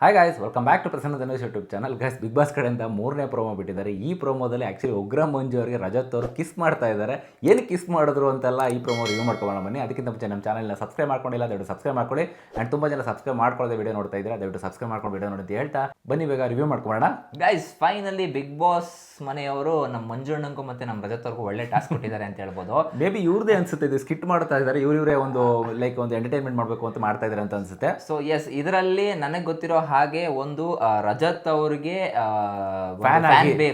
Hi guys, welcome back to Prasanna Dhanush YouTube channel. Guys, big boss ಕಡೆಯಿಂದ 3ನೇ promo ಬಿಟ್ಟಿದ್ದಾರೆ. ಈ ಪ್ರೋಮೋದಲ್ಲಿ ಆ್ಯಕ್ಚುಲಿ ಉಗ್ರ ಮಂಜು ಅವರಿಗೆ ರಜತ್ ಅವರು ಕಿಸ್ ಮಾಡ್ತಾ ಇದ್ದಾರೆ. ಏನು ಕಿಸ್ ಮಾಡಿದ್ರು ಅಂತೆಲ್ಲ ಈ ಪ್ರೋಮೋ ರಿವ್ಯೂ ಮಾಡ್ಕೊಳ್ಳೋಣ ಬನ್ನಿ. ಅದಕ್ಕಿಂತ ಮುಂಚೆ ನಮ್ಮ ಚಾನಲ್ನ ಸಬ್ಸ್ಕ್ರೈಬ್ ಮಾಡ್ಕೊಂಡಿಲ್ಲ, ದಯವಿಟ್ಟು ಸಬ್ಸ್ಕ್ರೈಬ್ ಮಾಡ್ಕೊಳ್ಳಿ. ಆ್ಯಂಡ್ ತುಂಬ ಜನ ಸಬ್ಸ್ಕ್ರೈಬ್ ಮಾಡ್ಕೊಳ್ಳೋದೇ ವಿಡಿಯೋ ನೋಡ್ತಾ ಇದ್ದಾರೆ, ದಯವಿಟ್ಟು ಸಬ್ಸ್ಕ್ರೈಬ್ ಮಾಡ್ಕೊಂಡು ವಿಡಿಯೋ ನೋಡಿ ಅಂತ ಹೇಳ್ತಾ ಬನ್ನಿ ಬೇಗ ರಿವ್ಯೂ ಮಾಡ್ಕೊಳ್ಳೋಣ. ಗೈಸ್, ಫೈನಲಿ ಬಿಗ್ ಬಾಸ್ ಮನೆಯವರು ನಮ್ಮ ಮಂಜುಣ್ಣಂಗೂ ಮತ್ತೆ ನಮ್ಮ ರಜತ್ ಅವ್ರಿಗೂ ಒಳ್ಳೆ ಟಾಸ್ಕ್ ಕೊಟ್ಟಿದ್ದಾರೆ ಅಂತ ಹೇಳ್ಬೋದು. ಮೇ ಬಿ ಇವ್ರದೇ ಅನ್ಸುತ್ತೆ, ಇದು ಸ್ಕಿಟ್ ಮಾಡ್ತಾ ಇದ್ದಾರೆ, ಇವರೇ ಒಂದು ಒಂದು ಎಂಟರ್ಟೈನ್ಮೆಂಟ್ ಮಾಡಬೇಕು ಅಂತ ಮಾಡ್ತಾ ಇದ್ದಾರೆ ಅಂತ ಅನ್ಸುತ್ತೆ. ಸೊ ಎಸ್, ಇದರಲ್ಲಿ ನನಗೆ ಗೊತ್ತಿರೋ ಹಾಗೆ ಒಂದು ರಜತ್ ಅವ್ರಿಗೆ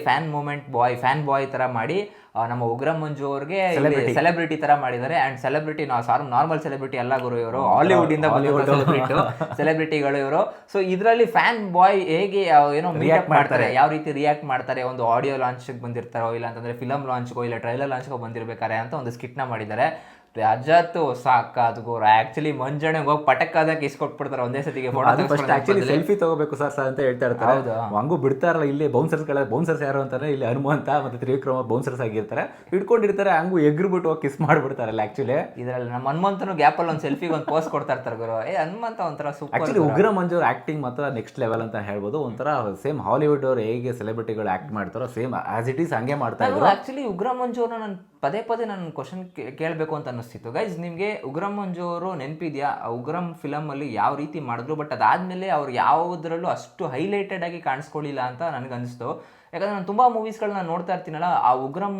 ಫ್ಯಾನ್ ಬಾಯ್ ತರ ಮಾಡಿ ನಮ್ಮ ಉಗ್ರ ಮಂಜು ಅವ್ರಿಗೆ ಸೆಲೆಬ್ರಿಟಿ ತರ ಮಾಡಿದ್ದಾರೆ. ಅಂಡ್ ಸೆಲೆಬ್ರಿಟಿ ನಾರ್ಮಲ್ ಸೆಲೆಬ್ರಿಟಿ ಎಲ್ಲ ಗುರು, ಇವರು ಹಾಲಿವುಡ್ ಇಂದ ಸೆಲೆಬ್ರಿಟಿಗಳು ಇವರು. ಸೊ ಇದರಲ್ಲಿ ಫ್ಯಾನ್ ಬಾಯ್ ಹೇಗೆ ಏನೋ ರಿಯಾಕ್ಟ್ ಮಾಡ್ತಾರೆ, ಯಾವ ರೀತಿ ರಿಯಾಕ್ಟ್ ಮಾಡ್ತಾರೆ, ಒಂದು ಆಡಿಯೋ ಲಾಂಚ್ ಬಂದಿರ್ತಾರೋ ಇಲ್ಲ ಅಂತಂದ್ರೆ ಫಿಲಮ್ ಲಾಂಚ್ಗೋ ಇಲ್ಲ ಟ್ರೈಲರ್ ಲಾಂಚ್ಗೋ ಬಂದಿರ್ಬೇಕಾರೆ ಅಂತ ಒಂದು ಸ್ಕಿಟ್ ನ ಮಾಡಿದ್ದಾರೆ. ರಜತ್ ಸಾಕಾದ್ ಗೋರ್. ಆಕ್ಚುಲಿ ಮಂಜಣ್ಣಗೆ ಹೋಗಿ ಪಟಕ್ಕಾದಾಗ ಇಸ್ಕೊಟ್ಬಿಡ್ತಾರೆ ಒಂದೇ ಸತಿಗೆ. ಸೆಲ್ಫಿ ತಗೋಬೇಕು ಸರ್ ಅಂತ ಹೇಳ್ತಾ ಇರ್ತಾರೆ. ಹಂಗೂ ಬಿಡ್ತಾರಲ್ಲ, ಇಲ್ಲಿ ಬೌನ್ಸರ್ಸ್ ಯಾರು ಅಂತಾರೆ, ಇಲ್ಲಿ ಹನುಮಂತ ಮತ್ತೆ ತ್ರಿವಿಕ್ರಮ ಬೌನ್ಸರ್ಸ್ ಆಗಿರ್ತಾರೆ, ಇಟ್ಕೊಂಡಿರ್ತಾರೆ, ಹಂಗೂ ಎಗ್ರಿಬಿಟ್ಟು ಹೋಗಿ ಕಿಸ್ ಮಾಡ್ಬಿಡ್ತಾರಲ್ಲ. ಆಕ್ಚುಲಿ ಇದರಲ್ಲಿ ನಮ್ಮ ಹನುಮಂತನು ಗ್ಯಾಪ್ ಅಲ್ಲಿ ಒಂದು ಸೆಲ್ಫಿಗೆ ಒಂದು ಪೋಸ್ಟ್ ಕೊಡ್ತಾ ಇರ್ತಾರೆ ಗುರು. ಹನುಮಂತ ಒಂಥರ ಸೂಪರ್. ಆಕ್ಚುಲಿ ಉಗ್ರ ಮಂಜು ಅವ್ರ ಆಕ್ಟಿಂಗ್ ಮಾತ್ರ ನೆಕ್ಸ್ಟ್ ಲೆವೆಲ್ ಅಂತ ಹೇಳ್ಬೋದು. ಒಂಥರ ಸೇಮ್ ಹಾಲಿವುಡ್ ಅವ್ರು ಹೇಗೆ ಸೆಲೆಬ್ರಿಟಿಗಳು ಆಕ್ಟ್ ಮಾಡ್ತಾರೋ ಸೇಮ್ ಆಸ್ ಇಟ್ ಈಸ್ ಹಂಗೆ ಮಾಡ್ತಾ ಇದ್ರು. ಆಕ್ಚುಲಿ ಉಗ್ರ ಮಂಜು ಅವ್ರನ್ನ ನಾನು ಪದೇ ನಾನು ಕ್ವಶನ್ ಕೇಳಬೇಕು ಅಂತ ಅನ್ನಿಸ್ತಿತ್ತು. ಗೈಸ್, ನಿಮಗೆ ಉಗ್ರಂ ಮಂಜು ಅವರು ನೆನಪಿದೆಯಾ? ಉಗ್ರಂ ಫಿಲಮ್ ಅಲ್ಲಿ ಯಾವ ರೀತಿ ಮಾಡಿದ್ರು, ಬಟ್ ಅದಾದ್ಮೇಲೆ ಅವ್ರು ಯಾವುದರಲ್ಲೂ ಅಷ್ಟು ಹೈಲೈಟೆಡ್ ಆಗಿ ಕಾಣಿಸ್ಕೊಳ್ಳಿಲ್ಲ ಅಂತ ನನಗನ್ನಿಸ್ತು. ಯಾಕಂದ್ರೆ ನಾನು ತುಂಬಾ ಮೂವೀಸ್ಗಳನ್ನ ನೋಡ್ತಾ ಇರ್ತೀನಲ್ಲ, ಆ ಉಗ್ರಂ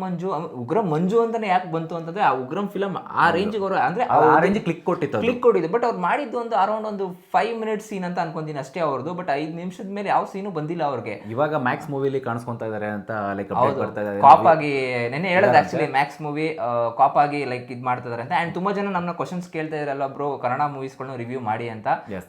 ಮಂಜು ಅಂತಾನೆ ಯಾಕೆ ಬಂತು ಅಂತಂದ್ರೆ ಆ ಉಗ್ರಂ ಫಿಲಮ್ ಆ ರೇಂಜ್ಗೆ ಅವರು ಅಂದ್ರೆ ಕ್ಲಿಕ್ ಕೊಟ್ಟಿದ್ದು. ಬಟ್ ಅವ್ರು ಮಾಡಿದ್ದು ಒಂದು ಅರೌಂಡ್ ಒಂದು 5 minutes ಸೀನ್ ಅಂತ ಅನ್ಕೊಂತೀನಿ ಅಷ್ಟೇ ಅವ್ರದ್ದು. ಬಟ್ 5 ನಿಮಿಷದ ಮೇಲೆ ಯಾವ ಸೀನು ಬಂದಿಲ್ಲ ಅವ್ರಿಗೆ. ಇವಾಗ ಮ್ಯಾಕ್ಸ್ ಮೂವಿಲಿ ಕಾಣಿಸ್ಕೊಂತಾ ಇದಾರೆ ಅಂತ ಲೈಕ್ ಕಾಪ್ ಆಗಿ ನೆನ್ನೆ ಹೇಳೋದು. ಆಕ್ಚುಲಿ ಮ್ಯಾಕ್ಸ್ ಮೂವಿ ಕಾಪ್ ಆಗಿ ಲೈಕ್ ಇದ್ ಮಾಡ್ತಾ ಇದಾರೆ ಅಂತ. ಅಂಡ್ ತುಂಬಾ ಜನ ನಮ್ಮನ್ನ ಕ್ವಶನ್ಸ್ ಕೇಳ್ತಾ ಇದ್ರಲ್ಲ ಬ್ರೋ, ಕನ್ನಡ ಮೂವೀಸ್ಗಳನ್ನ ರಿವ್ಯೂ ಮಾಡಿ ಅಂತ.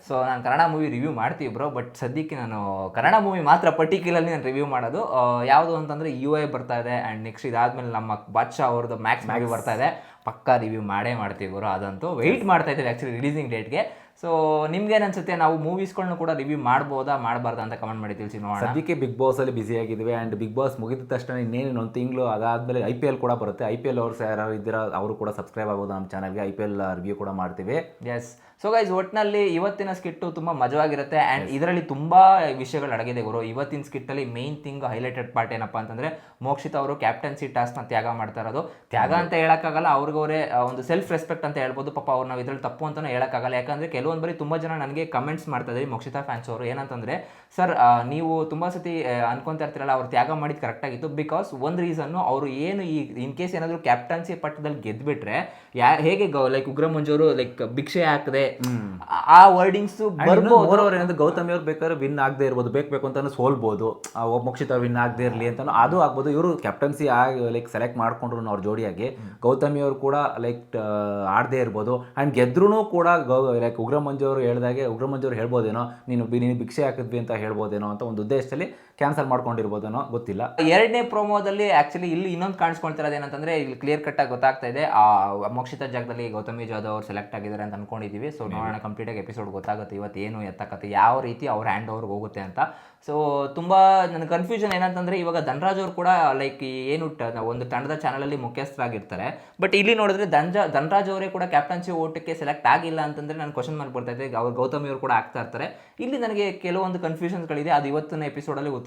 ಸೊ ನಾನು ಕನ್ನಡ ಮೂವಿ ರಿವ್ಯೂ ಮಾಡ್ತೀವಿ ಬ್ರೋ, ಬಟ್ ಸದ್ಯಕ್ಕೆ ನಾನು ಕನ್ನಡ ಮೂವಿ ಮಾತ್ರ ಪರ್ಟಿಕ್ಯುಲರ್ಲಿ ನಾನು ರಿವ್ಯೂ ಮಾಡೋದು. ಯಾವುದು ಅಂತಂದ್ರೆ UI ಬರ್ತಾ ಇದೆ. ಅಂಡ್ ನೆಕ್ಸ್ಟ್ ಇದಾದ್ಮೇಲೆ ನಮ್ಮ ಬಾದ್ಶಾ ಅವ್ರದ್ದು ಮ್ಯಾಕ್ಸ್ ಮೂವಿ ಬರ್ತಾ ಇದೆ. ಪಕ್ಕಾ ರಿವ್ಯೂ ಮಾಡ್ತೀವಿ ಗುರು, ಅದಂತೂ ವೆಯ್ಟ್ ಮಾಡ್ತಾ ಇದ್ದೀವಿ ಆಕ್ಚುಲಿ ರಿಲೀಸಿಂಗ್ ಡೇಟ್ಗೆ. ಸೊ ನಿಮ್ಗೇನು ಅನ್ಸುತ್ತೆ, ನಾವು ಮೂವೀಸ್ಗಳನ್ನ ಕೂಡ ರಿವ್ಯೂ ಮಾಡ್ಬೋದಾ ಮಾಡಬಾರ್ದಾ ಅಂತ ಕಮೆಂಟ್ ಮಾಡಿ ತಿಳಿಸಿ ನೋಡೋಣ. ಸದ್ಯಕ್ಕೆ ಬಿಗ್ ಬಾಸ್ ಅಲ್ಲಿ ಬಿಸಿ ಆಗಿದ್ವಿ. ಆ್ಯಂಡ್ ಬಿಗ್ ಬಾಸ್ ಮುಗಿದ ತಕ್ಷಣ ಇನ್ನೇನು ಒಂದು ತಿಂಗಳು ಅದಾದ್ಮೇಲೆ IPL ಕೂಡ ಬರುತ್ತೆ. IPL ಅವ್ರು ಯಾರು ಇದ್ದೀರಾ ಅವರು ಕೂಡ ಸಬ್ಸ್ಕ್ರೈಬ್ ಆಗೋದು ನಮ್ಮ ಚಾನಲ್ಗೆ. IPL ರಿವ್ಯೂ ಕೂಡ ಮಾಡ್ತೀವಿ. ಎಸ್. ಸೊ ಗೈಸ್, ಒಟ್ಟಿನಲ್ಲಿ ಇವತ್ತಿನ ಸ್ಕಿಟ್ಟು ತುಂಬ ಮಜವಾಗಿರುತ್ತೆ. ಆ್ಯಂಡ್ ಇದರಲ್ಲಿ ತುಂಬ ವಿಷಯಗಳು ಅಡಗಿದೆ ಗುರು. ಇವತ್ತಿನ ಸ್ಕಿಟ್ಟಲ್ಲಿ ಮೇನ್ ಥಿಂಗ್ ಹೈಲೈಟೆಡ್ ಪಾರ್ಟ್ ಏನಪ್ಪ ಅಂತಂದರೆ, ಮೋಕ್ಷಿತ ಅವರು ಕ್ಯಾಪ್ಟನ್ಸಿ ಟಾಸ್ಕ್ನ ತ್ಯಾಗ ಮಾಡ್ತಾ ಇರೋದು. ತ್ಯಾಗ ಅಂತ ಹೇಳೋಕ್ಕಾಗಲ್ಲ, ಅವ್ರಿಗವರೇ ಒಂದು ಸೆಲ್ಫ್ ರೆಸ್ಪೆಕ್ಟ್ ಅಂತ ಹೇಳ್ಬೋದು. ಪಾಪ ಅವ್ರು ನಾವು ಇದ್ರಲ್ಲಿ ತಪ್ಪು ಅಂತಲೂ ಹೇಳೋಕ್ಕಾಗಲ್ಲ. ಯಾಕಂದರೆ ಕೆಲವೊಂದು ಬಾರಿ ತುಂಬ ಜನ ನನಗೆ ಕಮೆಂಟ್ಸ್ ಮಾಡ್ತಾ ಇದ್ದಾರೆ ಮೋಕ್ಷಿತಾ ಫ್ಯಾನ್ಸ್ ಅವರು. ಏನಂತಂದರೆ, ಸರ್ ನೀವು ತುಂಬ ಸತಿ ಅನ್ಕೊತಾ ಇರ್ತೀರಲ್ಲ ಅವ್ರು ತ್ಯಾಗ ಮಾಡಿದ್ದು ಕರೆಕ್ಟಾಗಿತ್ತು. ಬಿಕಾಸ್ ಒಂದು ರೀಸನ್ನು, ಅವರು ಏನು ಈ ಇನ್ ಕೇಸ್ ಏನಾದರೂ ಕ್ಯಾಪ್ಟನ್ಸಿ ಪಟ್ಟದಲ್ಲಿ ಗೆದ್ದುಬಿಟ್ರೆ ಹೇಗೆ ಲೈಕ್ ಉಗ್ರ ಮಂಜು ಅವರು ಲೈಕ್ ಭಿಕ್ಷೆ ಹಾಕದೆ ಆ ವರ್ಡಿಂಗ್ಸ್ ಬರ್ಬೋದು. ಗೌತಮಿ ಅವ್ರು ಬೇಕಾದ್ರೆ ವಿನ್ ಆಗದೆ ಇರ್ಬೋದು, ಬೇಕು ಅಂತ ಸೋಲ್ಬೋದು, ಮೋಕ್ಷಿತ ವಿನ್ ಆಗದೆ ಇರಲಿ ಅಂತ ಅದು ಆಗ್ಬೋದು. ಇವರು ಕ್ಯಾಪ್ಟನ್ಸಿ ಲೈಕ್ ಸೆಲೆಕ್ಟ್ ಮಾಡ್ಕೊಂಡ್ರು ಅವ್ರ ಜೋಡಿಯಾಗಿ. ಗೌತಮಿ ಅವರು ಕೂಡ ಲೈಕ್ ಆಡದೇ ಇರ್ಬೋದು. ಆ್ಯಂಡ್ ಗೆದ್ರೂ ಕೂಡ ಲೈಕ್ ಉಗ್ರ ಮಂಜು ಅವರು ಹೇಳ್ದಾಗೆ ಉಗ್ರ ಮಂಜು ಅವ್ರು ಹೇಳ್ಬೋದೇನೋ, ನೀನು ಭಿಕ್ಷೆ ಹಾಕಿದ್ವಿ ಅಂತ ಹೇಳ್ಬೋದೇನೋ ಅಂತ ಒಂದು ಉದ್ದೇಶದಲ್ಲಿ ಕ್ಯಾನ್ಸಲ್ ಮಾಡ್ಕೊಂಡಿರ್ಬೋದೇನೋ, ಗೊತ್ತಿಲ್ಲ. ಎರಡನೇ ಪ್ರೋಮೋದಲ್ಲಿ ಆಕ್ಚುಲಿ ಇಲ್ಲಿ ಇನ್ನೊಂದು ಕಾಣಿಸ್ಕೊಳ್ತಿರೋದು ಏನಂತಂದ್ರೆ, ಇಲ್ಲಿ ಕ್ಲಿಯರ್ ಕಟ್ ಆಗಿ ಗೊತ್ತಾಗ್ತಾ ಇದೆ ಆ ಮೋಕ್ಷಿತ ಜಾಗದಲ್ಲಿ ಗೌತಮಿ ಜಾಧವ್ ಅವ್ರು ಸೆಲೆಕ್ಟ್ ಆಗಿದ್ದಾರೆ ಅಂತ ಅನ್ಕೊಂಡಿದೀವಿ. ಸೊ ನೋಡೋಣ, ಕಂಪ್ಲೀಟ್ ಆಗಿ ಎಪಿಸೋಡ್ ಗೊತ್ತಾಗುತ್ತೆ ಇವತ್ತು ಏನು ಎತ್ತಕತ್ತೆ, ಯಾವ ರೀತಿ ಅವ್ರ ಹ್ಯಾಂಡ್ ಓವರ್ಗೆ ಹೋಗುತ್ತೆ ಅಂತ. ಸೊ ತುಂಬ ನನಗೆ ಕನ್ಫ್ಯೂಷನ್ ಏನಂತಂದ್ರೆ, ಇವಾಗ ಧನರಾಜ್ ಅವರು ಕೂಡ ಲೈಕ್ ಏನು ಒಂದು ತಂಡದ ಚಾನಲಲ್ಲಿ ಮುಖ್ಯಸ್ಥರಾಗಿರ್ತಾರೆ. ಬಟ್ ಇಲ್ಲಿ ನೋಡಿದ್ರೆ ಧನರಾಜ್ ಅವರೇ ಕೂಡ ಕ್ಯಾಪ್ಟನ್ಸಿ ಓಟಕ್ಕೆ ಸೆಲೆಕ್ಟ್ ಆಗಿಲ್ಲ ಅಂತಂದ್ರೆ ನಾನು ಕ್ವಶನ್ ಮಾರ್ಕ್ ಬರ್ತಾ ಇದೆ. ಅವ್ರು ಗೌತಮಿ ಅವರು ಕೂಡ ಆಗ್ತಾ ಇರ್ತಾರೆ. ಇಲ್ಲಿ ನನಗೆ ಕೆಲವೊಂದು ಕನ್ಫ್ಯೂಷನ್ಸ್ಗಳಿದೆ, ಅದು ಇವತ್ತಿನ ಎಪಿಸೋಡಲ್ಲಿ ಉತ್ತರ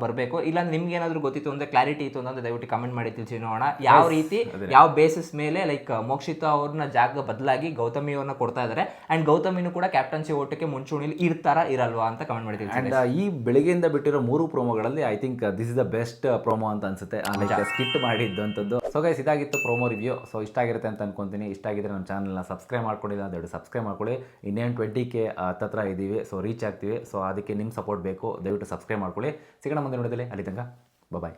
ಬರಬೇಕು. ಇಲ್ಲಾಂದ್ರೆ ನಿಮ್ಗೆ ಏನಾದರೂ ಗೊತ್ತಿತ್ತು ಅಂದ್ರೆ, ಕ್ಲಾರಿಟಿ ಇತ್ತು ಅಂದ್ರೆ ದಯವಿಟ್ಟು ಕಮೆಂಟ್ ಮಾಡಿ ತಿಳಿಸಿ ನೋಡೋಣ. ಯಾವ ರೀತಿ ಯಾವ ಬೇಸಿಸ್ ಮೇಲೆ ಲೈಕ್ ಮೋಕ್ಷಿತ ಅವ್ರನ್ನ ಜಾಗ ಬದಲಾಗಿ ಗೌತಮಿ ಅವ್ರನ್ನ ಕೊಡ್ತಾ ಇದ್ದಾರೆ. ಅಂಡ್ ಗೌತಮಿನೂ ಕೂಡ ಕ್ಯಾಪ್ಟನ್ಸಿ ಓಟಕ್ಕೆ ಮುಂಚೂಣಿಲಿ ಇರಲ್ವಾ ಅಂತ ಕಮೆಂಟ್ ಮಾಡಿ ತಿಳಿಸಿ. ಅಂಡ್ ಈ ಬೆಳಗ್ಗೆಯಿಂದ ಬಿಟ್ಟಿರೋ 3 ಪ್ರೋಮೋಗಳಲ್ಲಿ I think this is the best promo ಅಂತ ಅನ್ಸುತ್ತೆ, ಲೈಕ್ ಸ್ಕಿಟ್ ಮಾಡಿದ್ದಂಥದ್ದು. ಸೊ ಗೈಸ್, ಇದಾಗಿತ್ತು ಪ್ರೋಮೋ ರಿವ್ಯೂ. ಸೊ ಇಷ್ಟ ಆಗಿರುತ್ತೆ ಅಂತ ಅನ್ಕೊಂತೀನಿ. ಇಷ್ಟ ಆಗಿದ್ರೆ ನಮ್ಮ ಚಾನಲ್ನ ಸಬ್ಸ್ಕ್ರೈಬ್ ಮಾಡ್ಕೊಂಡಿಲ್ಲ ದಯವಿಟ್ಟು ಸಬ್ಸ್ಕ್ರೈಬ್ ಮಾಡ್ಕೊಳ್ಳಿ. ಇನ್ನೇನು 20K ಹತ್ರ ಇದ್ದೀವಿ, ಸೊ ರೀಚ್ ಆಗ್ತೀವಿ. ಸೊ ಅದಕ್ಕೆ ನಿಮ್ಮ ಸಪೋರ್ಟ್ ಬೇಕು, ದಯವಿಟ್ಟು ಸಬ್ಸ್ಕ್ರೈಬ್ ಮಾಡ್ಕೊಳ್ಳಿ. ಸಿಗೋಣ ಮುಂದೆ ನೋಡಿದಲ್ಲಿ, ಅಲ್ಲಿ ತನಕ ಬಾಯ್.